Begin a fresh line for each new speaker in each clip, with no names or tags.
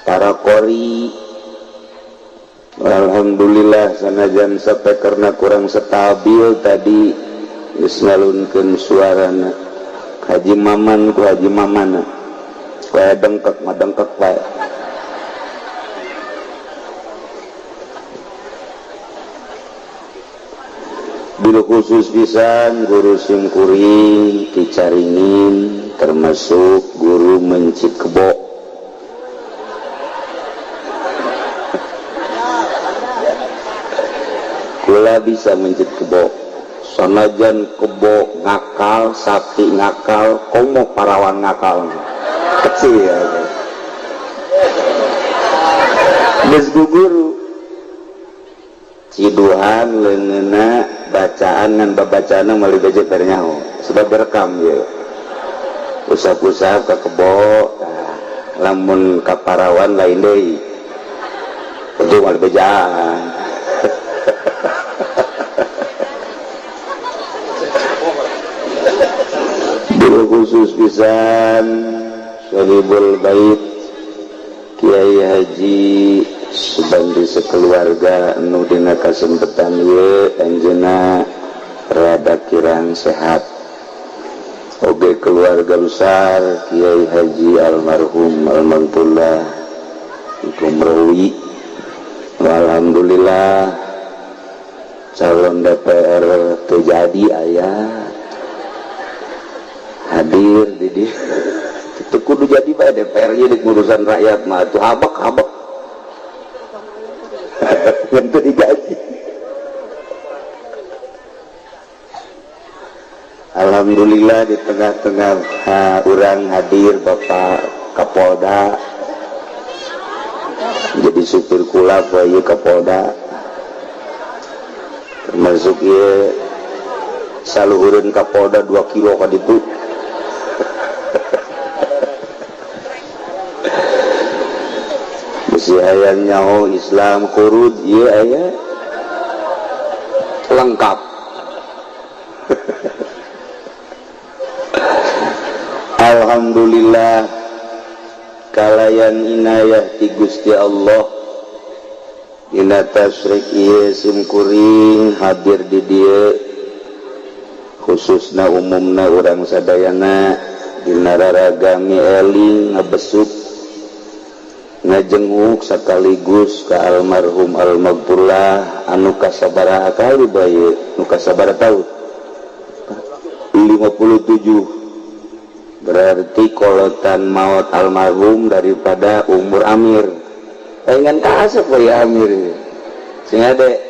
para qori. Alhamdulillah sanajan sampai karena kurang stabil tadi geus ngalunkeun suarana. Haji Maman ku Haji Mamana. Kae dengkek mah dengkek bae. Bil khusus pisan guru simkuring Kicaringin termasuk guru Mencikebo. Kula bisa mencit kebo sanajan kebo ngakal, sapi ngakal, komo parawan ngakal kecil ya geus guguru ciduhan leungeuna bacaan ngan babacaana meuli beje ternyaho sebab direkam ya usah-usah ka kebo lamun ka parawan lain deui itu meuli bejaan khusus pisan Sahibul Bait Kiai Haji Subandi sekeluarga anu dina kasempetan ieu anjeunna rada kirang sehat oge keluarga besar Kiai Haji almarhum almarhumullah Kumrawi. Alhamdulillah calon DPR terjadi ayah hadir di dia itu kudu jadi bae DPR jadi urusan rakyat mah itu habak untuk digaji. Alhamdulillah di tengah-tengah orang hadir Bapak Kapolda jadi supir kula poe Kapolda termasuk ieu saluhureun Kapolda 2 kilo ka ditu. Si aya nyaho Islam khurud ieu aya lengkap. Alhamdulillah kalayan inayah ti Gusti Allah dina tasyrik ieu simkuring hadir di dieu khususna umumna urang sadayana dina raragami eling ngabesuk ngajenguk sekaligus ke almarhum almaghfurlah anu kasabaraha kali bae nu kasabaraha tahun 57 berarti kolotan maut almarhum daripada umur Amir pengen kasep bae Amir sing ade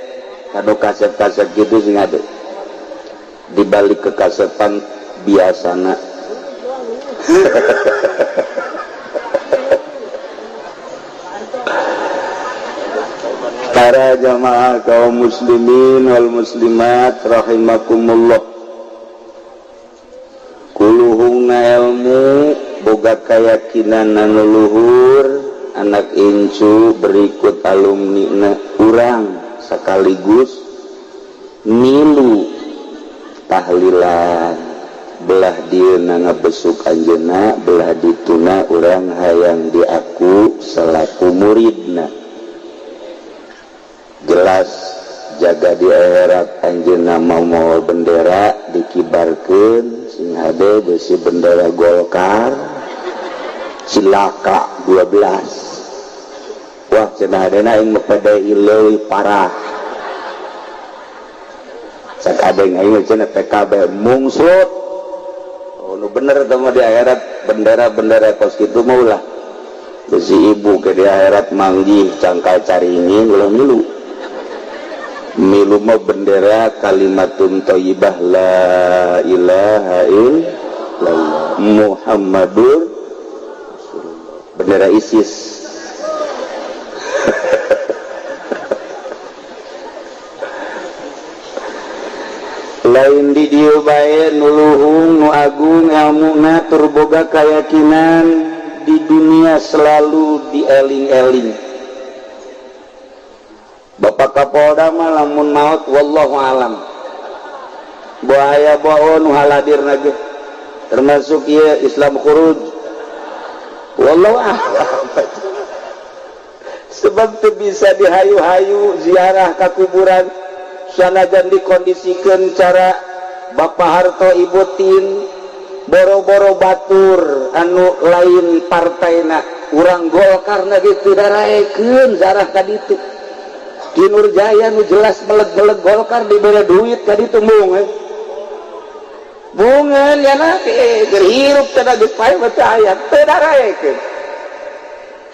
kado kasep-kasep gitu sing ade dibalik ke kasepan biasana para jamaah kaum muslimin wal muslimat rahimakumullah. Kuluhungna ilmu boga kayakinan anu luhur anak incu berikut alumni urang sekaligus milu tahlilan belah dieuna ngabesuk anjeunna belah dituna urang hayang diaku selaku muridna. Jelas jaga di akhirat anjeunna mau bendera dikibarkeun sing hade besi bendera Golkar Cilaka 12 wah cenah hadena aing mepedai leuwih parah sak adeng aing cenah PKB mungsut oh nu bener teh mah di akhirat bendera kos kitu mah ulah besi ibu ke di akhirat manggih cangkal caringin ulah milu mah bendera kalimatun thayyibah la ilaha illallah Muhammadur Rasulullah bendera ISIS lain di dieu bae nu luhung nu agung ilmuna tur boga kayakinan di dunia selalu dieling-eling. Bapak Kapolda mah lamun maut wallahu alam bahaya bawa nu haladirna ge termasuk ieu Islam khuruj wallahu alam sebab itu bisa dihayu-hayu ziarah ke kuburan sanajan dikondisikan cara Bapak Harto Ibu Tin boro-boro batur anu lain partaina urang Golkar na gitu daraekeun zarah ka ditu di Nurjaya nu jelas meleg-meleg Golkar diberi duit ka ditu bungan ya na gerhirup tada geus pae percaya teu daraekeun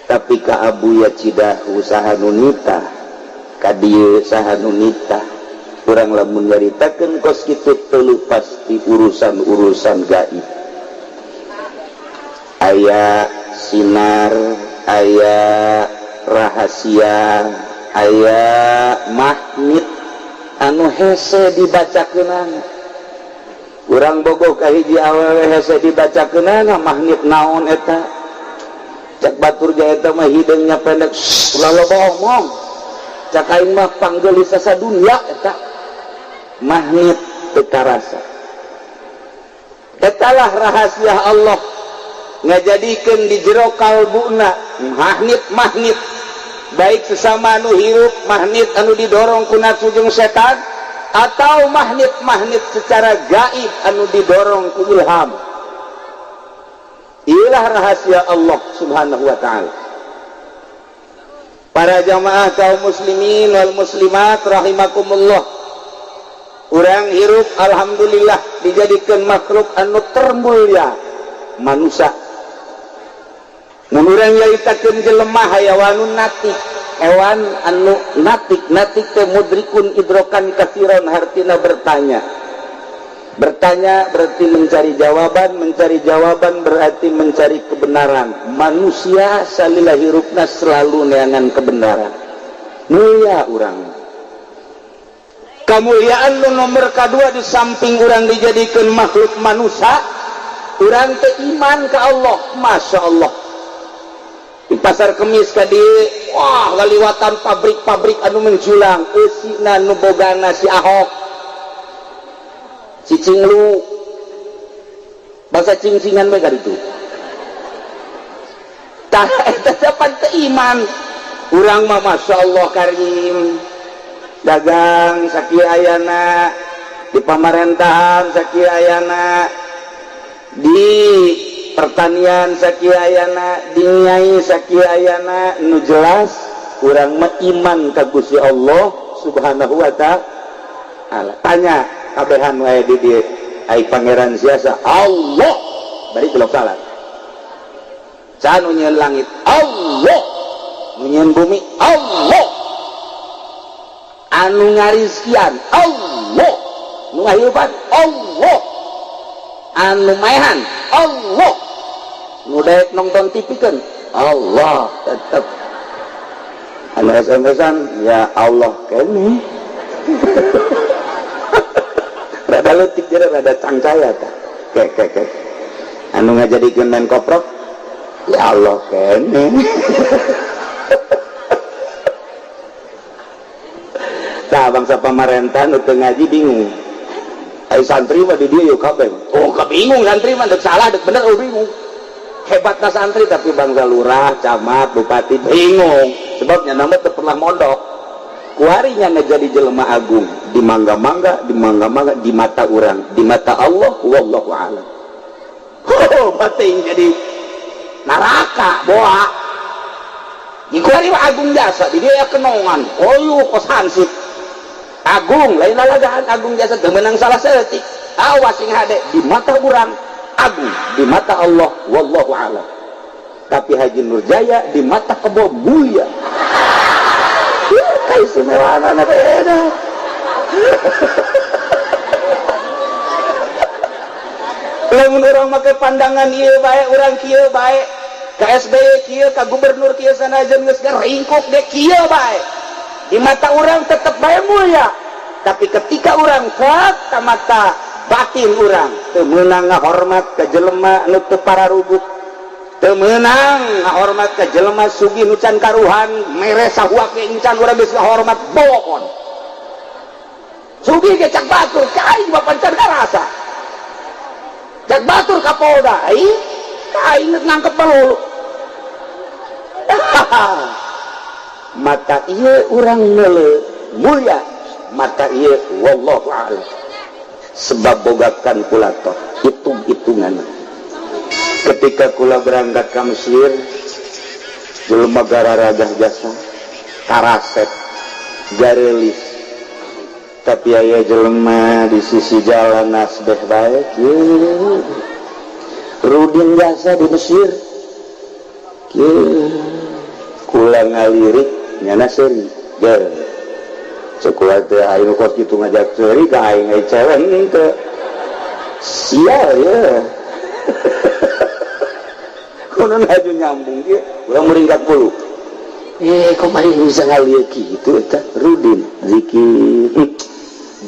tapi ka Abuya Cidahu saha nu nitah ka dieu saha nu nitah urang lamun nyaritakeun kos kitu teu pasti urusan-urusan gaib aya sinar aya rahasia aya magnet anu hese dibacakeunana urang bogoh ka hiji awewe hese dibacakeunana magnet naon eta cak batur ge eta mah hidungnya pendek ulah loba omong cak aing mah panggelis sadunya eta magnet teu karasa etalah rahasia Allah ngajadikeun di jero kalbuna magnet baik sesama anu hirup magnet anu didorong ku nafsu jeung setan atau magnet secara gaib anu didorong ku ilham inilah rahasia Allah subhanahu wa ta'ala para jamaah kaum muslimin wal muslimat rahimakumullah urang hirup alhamdulillah dijadikeun makhluk anu termulia manusia mun urang nyaritakeun jelema hayawanun natik hewan anu natik teh mudrikun idrokan katsiran hartina bertanya berarti mencari jawaban berarti mencari kebenaran manusia salila hirupna selalu neangan kebenaran mulia urang kamuliaan nu nomor kedua di samping urang dijadikeun makhluk manusia urang teh iman ke Allah masya Allah di pasar Kemis ka dieu wah ngaliwatan pabrik anu menjulang eusina nu bogana si Ahok si Cinglu bahasa cingcingan we ka ditu tah eta japan teh iman urang mah masya Allah karim dagang sakieu ayana di pamarentahan sakieu ayana di pertanian sakieu ayana di nyai sakieu ayana nu jelas urang mah iman ka Gusti Allah subhanahu wa ta'ala tanya kabehan wae di dieu ai pangeran siasa Allah bari gelok salat can nu nyieun langit Allah nu nyieun bumi Allah anu ngarizkian Allah nu ngahirupan Allah anu maehan Allah nu daek nonton TV kan Allah tetep anu SMS-an ya Allah kene rada leutik jadi rada cangcaya tah ke anu ngajadikeun main koprok ya Allah kene tah bangsa pamarentah nu teu ngaji bingung ai santri mah di dieu yuk kabeh oh kabingung santri mah deuk salah deuk bener bingung hebatna santri tapi bangsa lurah camat bupati bingung sebabnya nama teu pernah mondok kuarinya ngajadi jelema agung di mangga-mangga di mata urang di mata Allah wallahu a'lam bating jadi neraka boa di kuari mah agung jasa di dia kenongan oh kos hansip agung lain lalagaan agung jasa temenang salah setik awas sing hade di mata urang agung di mata Allah wallahu a'lam tapi Haji Nurjaya di mata kebo mulia keistimewaan anak beda lamun urang make pandangan ieu bae urang kieu bae ka SBY kieu ka gubernur kieu sanajan geus ringkuk dek kieu bae di mata orang tetap bae mulia tapi ketika orang ke mata batin orang teu meunang ngahormat ka jelema nu teu pararuguh teu meunang ngahormat ka jelema sugih nu can karuhan mere sahuak ge encan urang geus ngahormat boon sugih ge cak batur kai bapan can karasa cak batur Kapolda ai nangkep balulu mata ieu urang neuleuh mulia mata ieu wallahu a'lam sebab bogakan kula toh hitung-hitungan ketika kula berangkat ke Mesir jelema gararagah jasa karasep garelis tapi aya jelema di sisi jalan nasbeh bae kieu rudin jasa di Mesir kieu kula ngalirik nyana seuri ger cekuat teh ayeuna kos kitu ngajak seuri ka aing ai cewek teu sial ya kunaon aju nyambung dia urang meringkat puluh kok bisa ngalieu kitu eta rudin zikir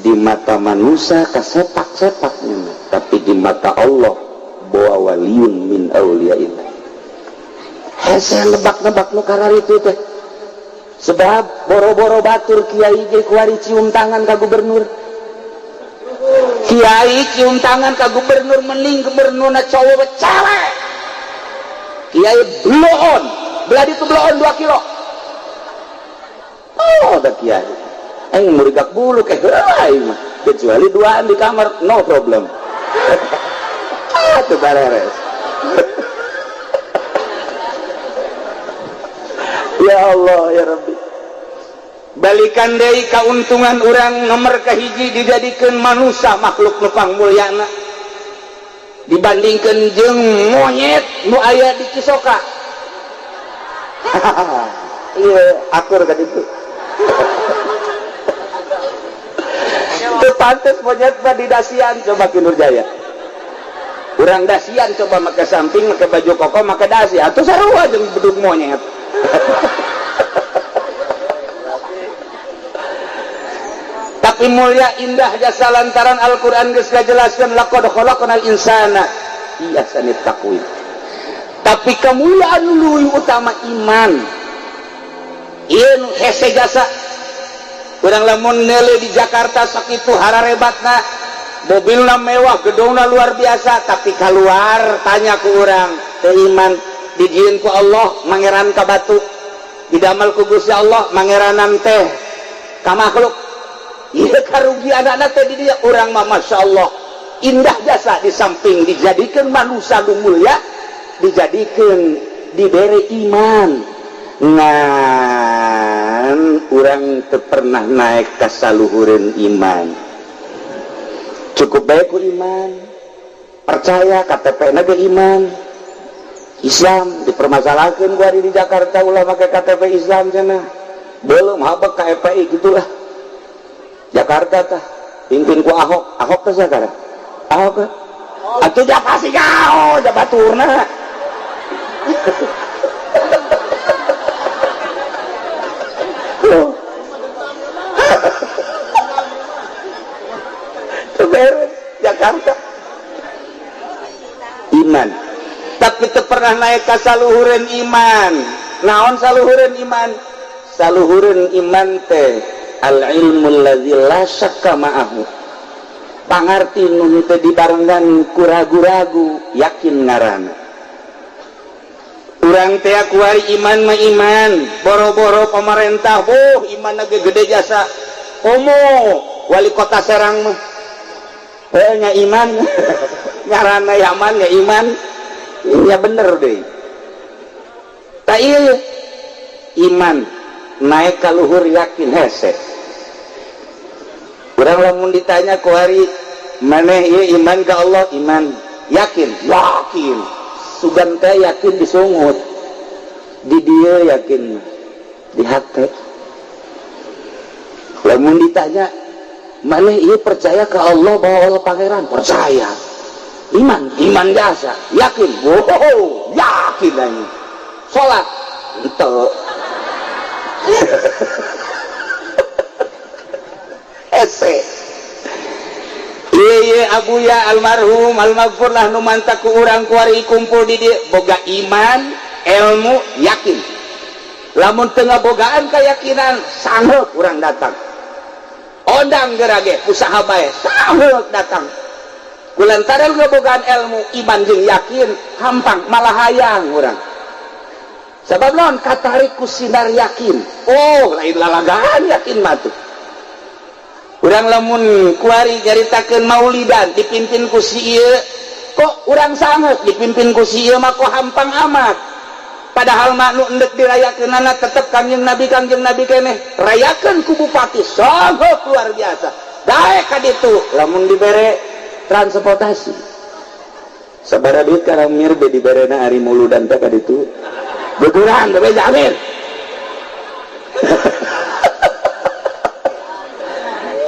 di mata manusia kasepak-sepaknya tapi di mata Allah bawa waliun min auliyaillah hese nebak-nebak nu karar itu teh sebab boro-boro batur kiai ge kuari cium tangan ka gubernur kiai cium tangan ka gubernur mending gubernurna cowok cewek kiai bloon belah itu bloon 2 kilo oh da kiai aing murigak bulu kayak aing mah kecuali duaan di kamar no problem itu beres ya Allah ya Rabbi balikan deui kauntungan urang nomor kahiji dijadikeun manusia makhluk nu pangmulyana dibandingkeun jeung monyet nu aya di Cisoka iya akur ka ditu teu pantes monyet mah di dasian coba ki Nurjaya urang dasian coba make samping make baju koko make dasi atuh sarua jeung bedug monyet tapi mulia indah jasa lantaran Al-Quran geus ngajelaskeun laqad khalaqnal insana fi ahsani taqwim tapi kemuliaan luluy utama iman ieu nu hese jasa urang lamun neuleuh di Jakarta sakitu hararebatna mobilna mewah gedungna luar biasa tapi keluar tanya ku urang teu iman dijieun ku Allah mangeran ka batu didamel ku Gusti Allah mangeranan teh ka makhluk ieu karugian anak teh di dieu urang mah masyaallah indah jasa di samping dijadikeun manusia nu mulia dijadikeun dibere iman ngan urang teu pernah naik ka saluhureun iman cukup bae ku iman percaya KTP-na ge iman Islam dipermasalahkan gua di Jakarta ulah pakai KTP Islam cenah belum habek ka FPI gitulah Jakarta tah pimpin ku Ahok teh sakara Ahok atuh da pasti kau da baturna teu beres Jakarta iman tapi teu pernah naik ka saluhureun iman naon saluhureun iman teh al ilmul ladzi la syakka ma'ahu pangarti nu teu dibarengan ku ragu-ragu yakin ngaranna urang teh kuari iman mah iman boro-boro pemerintah iman ge gede jasa wali kota Serang mah nya iman ngaranna Yaman ya iman ya bener deh tak iya iman naik ka luhur yakin hese urang lamun ditanya ku hari maneh ieu iman ka Allah iman yakin sugan teh yakin disungut di dieu yakin di hate lamun ditanya maneh ieu percaya ka Allah bahwa Allah pangeran percaya iman jasa yakin yakin aja sholat ente ese iya abuya almarhum almaghfur lah nu manta ku urang kuari kumpul di dieu boga iman ilmu yakin lamun teu bogaan keyakinan sangeup urang datang ondang gerage usaha bae sangeup datang kulantaran ngebogaan ilmu iman jeung yakin hampang malah hayang urang Sabab naon katarik ku sinar yakin. Oh lain lalagaan yakin mah tuh. Urang lamun kuari nyaritakeun maulidan dipimpin ku si ieu kok urang sanget dipimpin ku si ieu mah kok hampang amat. Padahal mah nu endek dirayakeunana tetep Kangjeng Nabi keneh rayakeun ku bupati sangat luar biasa. Dae ka ditu lamun dibere transportasi. Sabaraha duit ka Amir be diberena ari muludan teh ka ditu. Betulan be Amir.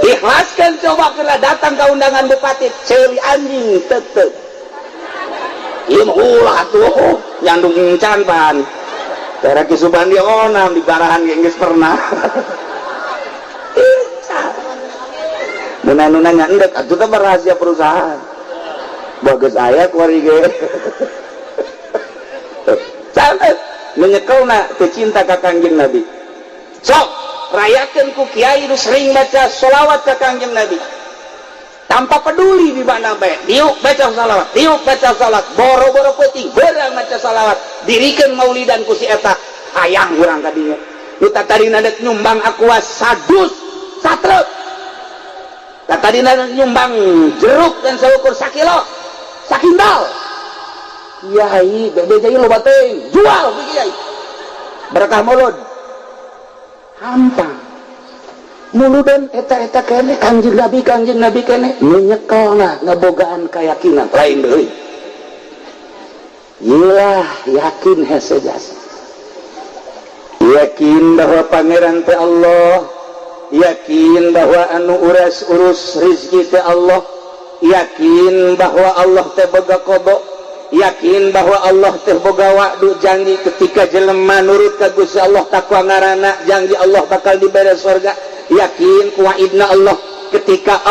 Ikhlaskan coba kena datang ke undangan bupati celi anjing tetep ieu mah ulah tuh nyandung encan pan cara Ki Subandi onam di barahan geus pernah mun anu nanya endek atuh teh rahasia perusahaan bagus aya kuari ge sampai menyekelna teu cinta ka Kangjeng Nabi sok rayakeun ku kiai nu sering baca sholawat ka Kangjeng Nabi tanpa peduli di mana bae diuk baca sholawat diuk baca sholawat boro-boro peuting beurang baca sholawat dirikeun maulidan ku si eta hayang urang ka dinya nu tatarina dek nyumbang akuas sadus satrep tatarina dek nyumbang jeruk dan saukur sakilo sakindal kiai bebe jadi loba teuing jual ku kiai berkah maulud hampang muludan eta kene Kangjeng Nabi kene nyekelna ngabogaan keyakinan lain deui iyalah yakin hese jasa yakin bahwa pangeran teh Allah yakin bahwa anu urus rezeki teh Allah yakin bahwa Allah teh boga qada yakin bahwa Allah teh boga wa'du janji ketika jelema nurut ka Gusti Allah takwa ngaranna janji Allah bakal dibere surga yakin ku wa'idna Allah ketika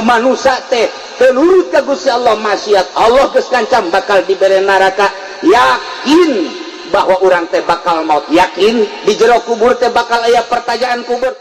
manusia teh nurut ka Gusti Allah maksiat Allah geus kancam bakal dibere neraka yakin bahwa urang teh bakal maut yakin di jero kubur teh bakal aya pertanyaan kubur